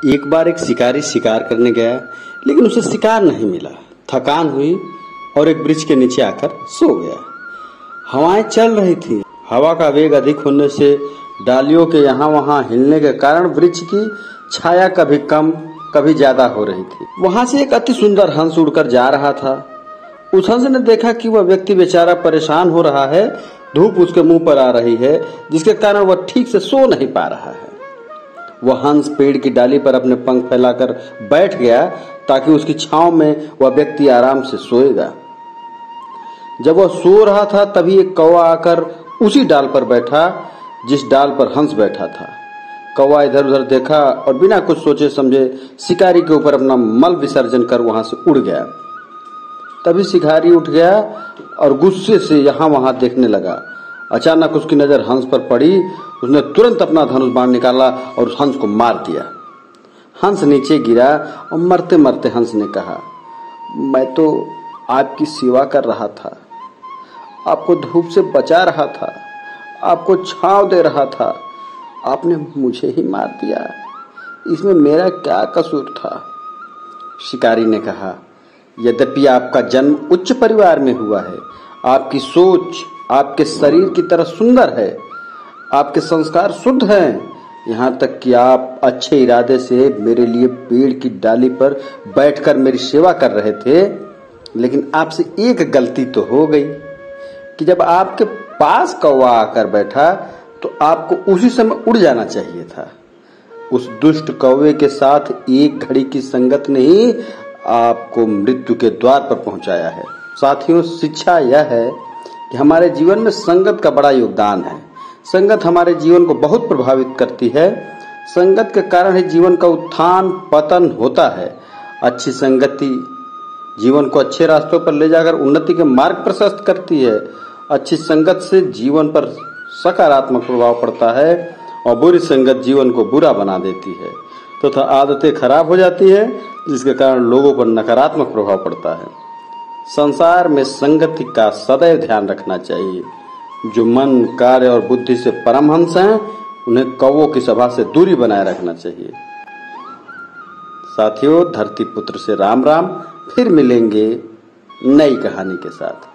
एक बार एक शिकारी शिकार करने गया, लेकिन उसे शिकार नहीं मिला। थकान हुई और एक वृक्ष के नीचे आकर सो गया। हवाएं चल रही थी। हवा का वेग अधिक होने से डालियों के यहाँ वहाँ हिलने के कारण वृक्ष की छाया कभी कम कभी ज्यादा हो रही थी। वहां से एक अति सुंदर हंस उड़कर जा रहा था। उस हंस ने देखा कि वह व्यक्ति बेचारा परेशान हो रहा है। धूप उसके मुंह पर आ रही है, जिसके कारण वह ठीक से सो नहीं पा रहा है। वह हंस पेड़ की डाली पर अपने पंख फैलाकर बैठ गया ताकि उसकी छांव में वह व्यक्ति आराम से सोएगा। जब वह सो रहा था तभी एक कौवा आकर उसी डाल पर बैठा जिस डाल पर हंस बैठा था। कौवा इधर उधर देखा और बिना कुछ सोचे समझे शिकारी के ऊपर अपना मल विसर्जन कर वहां से उड़ गया। तभी शिकारी उठ गया और गुस्से से यहाँ वहां देखने लगा। अचानक उसकी नजर हंस पर पड़ी। उसने तुरंत अपना धनुष बाण निकाला और उस हंस को मार दिया। हंस नीचे गिरा और मरते मरते हंस ने कहा, मैं तो आपकी सेवा कर रहा था, आपको धूप से बचा रहा था, आपको छांव दे रहा था, आपने मुझे ही मार दिया। इसमें मेरा क्या कसूर था? शिकारी ने कहा, यद्यपि आपका जन्म उच्च परिवार में हुआ है, आपकी सोच आपके शरीर की तरह सुंदर है, आपके संस्कार शुद्ध हैं, यहाँ तक कि आप अच्छे इरादे से मेरे लिए पेड़ की डाली पर बैठकर मेरी सेवा कर रहे थे, लेकिन आपसे एक गलती तो हो गई कि जब आपके पास कौवा आकर बैठा तो आपको उसी समय उड़ जाना चाहिए था। उस दुष्ट कौवे के साथ एक घड़ी की संगत ने ही आपको मृत्यु के द्वार पर पहुंचाया है। साथियों, शिक्षा यह है कि हमारे जीवन में संगत का बड़ा योगदान है। संगत हमारे जीवन को बहुत प्रभावित करती है। संगत के कारण ही जीवन का उत्थान पतन होता है। अच्छी संगति जीवन को अच्छे रास्तों पर ले जाकर उन्नति के मार्ग प्रशस्त करती है। अच्छी संगत से जीवन पर सकारात्मक प्रभाव पड़ता है और बुरी संगत जीवन को बुरा बना देती है तथा आदतें खराब हो जाती है, जिसके कारण लोगों पर नकारात्मक प्रभाव पड़ता है। संसार में संगति का सदैव ध्यान रखना चाहिए। जो मन, कार्य और बुद्धि से परमहंस हैं, उन्हें कौवों की सभा से दूरी बनाए रखना चाहिए। साथियों, धरती पुत्र से राम राम। फिर मिलेंगे नई कहानी के साथ।